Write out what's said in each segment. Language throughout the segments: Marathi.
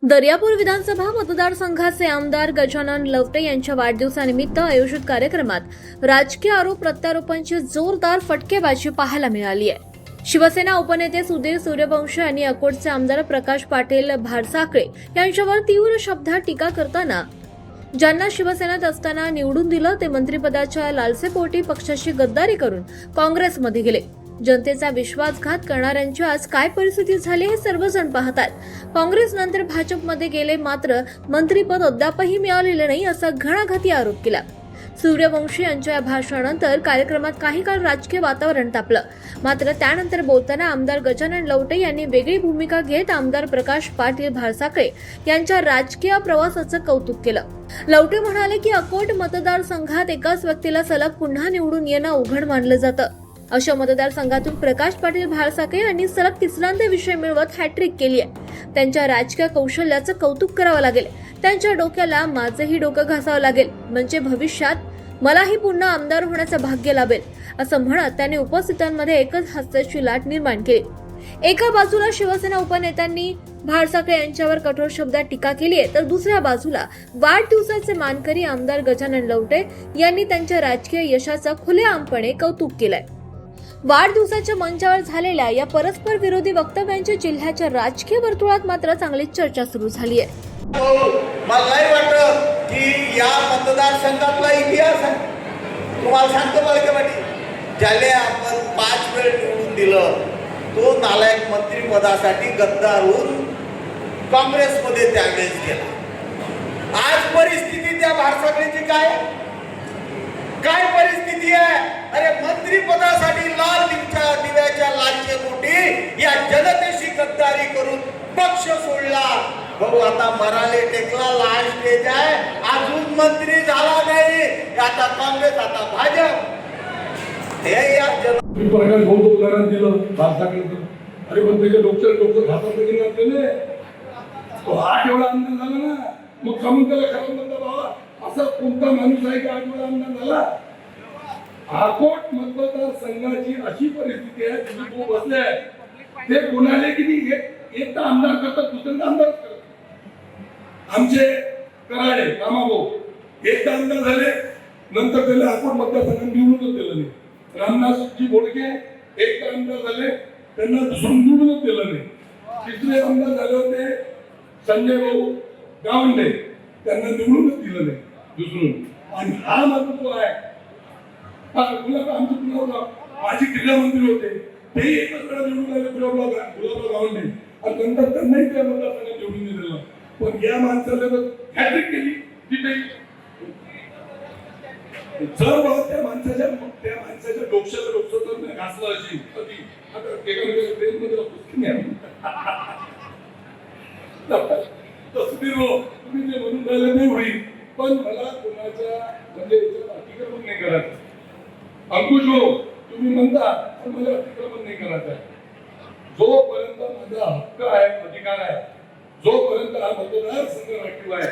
दर्यापूर विधानसभा मतदारसंघाचे आमदार गजानन लवटे यांच्या वाढदिवसानिमित्त आयोजित कार्यक्रमात राजकीय आरोप प्रत्यारोपांची जोरदार फटकेबाजी पाहायला मिळाली आहे। शिवसेना उपनेते सुधीर सूर्यवंशी यांनी अकोटचे आमदार प्रकाश पाटील भारसाकळे यांच्यावर तीव्र शब्दात टीका करताना ज्यांना शिवसेनेत असताना निवडून दिलं ते मंत्रिपदाच्या लालसेपोटी पक्षाशी गद्दारी करून काँग्रेसमध्ये गेले। जनतेचा विश्वासघात करणाऱ्यांची आज काय परिस्थिती झाली हे सर्वजण पाहतात। काँग्रेस नंतर भाजपमध्ये गेले, मात्र मंत्रीपद अद्यापही मिळालेले नाही असा घणाघाती आरोप केला। सूर्यवंशी यांच्या या भाषणानंतर कार्यक्रमात काही काळ राजकीय वातावरण तापलं, मात्र त्यानंतर बोलताना आमदार गजानन लवटे यांनी वेगळी भूमिका घेत आमदार प्रकाश पाटील भारसाकळे यांच्या राजकीय प्रवासाचं कौतुक केलं। लवटे म्हणाले की अकोट मतदारसंघात एकाच व्यक्तीला सलग पुन्हा निवडून येणं अवघड मानलं जातं। अशा मतदारसंघातून प्रकाश पाटील भारसाकळे यांनी सलग तिसऱ्यांदा विजय मिळवत हॅट्रिक केली आहे। त्यांच्या राजकीय कौशल्याचं कौतुक करावं लागेल। त्यांच्या डोक्याला माझंही डोकं घासावं लागेल, म्हणजे भविष्यात मलाही पुन्हा आमदार होण्याचं भाग्य लाभेल, असं म्हणत त्यांनी उपस्थितांमध्ये एकच हास्याची लाट निर्माण केली। एका बाजूला शिवसेना उपनेत्यांनी भारसाकळे यांच्यावर कठोर शब्दात टीका केली आहे, तर दुसऱ्या बाजूला वाढदिवसाचे मानकरी आमदार गजानन लवटे यांनी त्यांच्या राजकीय यशाचं खुलेआमपणे कौतुक केलंय। वाढदिवसाच्या मंचावर झालेल्या या परस्पर विरोधी वक्तव्यांची जिल्ह्याच्या राजकीय वर्तुळात मात्र चांगलीच चर्चा सुरू झाली आहे। मला नाही वाटत की या मतदारसंघातला इतिहास आहे। तुम्हाला सांगतो बालकेवाडी, ज्याला आपण 5 वेळ निवडून दिलं तो नालायक मंत्रिपदासाठी गद्दार होऊन काँग्रेसमध्ये त्यावेळेस गेला। आज परिस्थिती त्या भारसाकळेची काय परिस्थिती आहे? अरे मंत्रिपदासाठी लाल दिव्याच्या लालचे मोठी या जनतेशी गद्दारी करून पक्ष सोडला। भाऊ आता मराले टेकला, लास्ट स्टेज आहे, अजून मंत्री झाला नाही। आता काँग्रेस, आता भाजप, हे या प्रकाश भाऊ उदाहरण दिलं भारसाकळेचं। अरे पण त्याच्या डोकं घातात गेलं आपल्याला, तो 8 वेळा आमदार झाला ना, मग कमी त्याला खरं म्हणता बाबा असा कोणता माणूस आहे की 8 वेळा आमदार झाला? अकोट मतदारसंघाची अशी परिस्थिती आहे, तुम्ही तो बसले ते कोणाले की एकटा आमदार करतात, दुसऱ्यांदा आमदार करतात। आमचे कराळे कामाभाऊ एकटा आमदार झाले, नंतर त्याला अकोट मतदारसंघात निवडूनच दिलं नाही। रामदासजी बोडके एकटा आमदार झाले, त्यांना दुसरून निवडूनच दिलं नाही। तिसरे आमदार झाले होते संजय भाऊ गावंडे, त्यांना निवडूनच दिलं नाही दुसरून। आणि हा मात्र तो आहे आमचे गुलाबराव, माझे क्रीडा मंत्री होते, तेही एकच वेळा निवडून आले गुलाबराव गावंडे, आणि नंतर त्यांनाही त्या मतदारसंघात निवडून दिलेलं। पण या माणसाला हॅट्रिक केली तिथे। जर त्या माणसाच्या डोक्याला घासलं असेल कधी, आता ट्रेनमध्ये तुम्ही जे म्हणून राहिले नाही होईल, पण मला कोणाच्या म्हणजे अतिक्रमण नाही करायचं। अंकुश भाऊ तुम्ही म्हणता, पण मला अतिक्रमण नाही करायचं। जोपर्यंत माझा हक्क आहे, अधिकार आहे, जोपर्यंत हा मतदारसंघ राखीव आहे,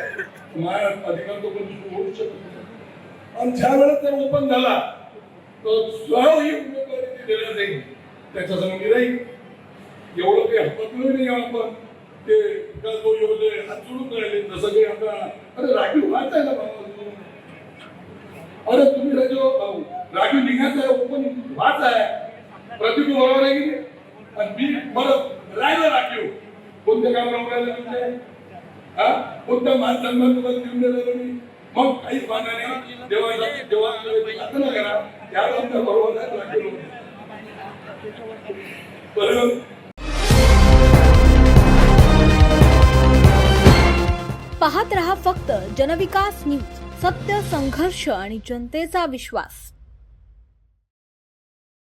माझा अधिकार तो कोणी होऊ शकत नाही। आणि ज्या वेळेस जर ओपन झाला तर स्वतः ही उमेदवारी देण्यात जाईल, त्याच्या संगी राहील। एवढं काही हक्क नाही आपण ते जो एवढे हात जोडून राहिले, जसं काही आता अरे राखीव व्हायचं आहे ना बाबा, अरे तुम्ही राखीव निघायचं आहे, ओपन व्हायचं आहे, प्रतिकूल बरोबर आहे की नाही? आणि मी बरं राहिलं राखीव, कोणत्या काम राहून राहिलं तुमचे? हा कोणत्या माणसांना तुम्हाला देऊन दिलं मी? मग काहीच माना नाही, देवा प्रार्थना करा, त्याला आमच्या बरोबर आहे राखीव। पाहत रहा फक्त जनविकास न्यूज, सत्य, संघर्ष आणि जनतेचा विश्वास।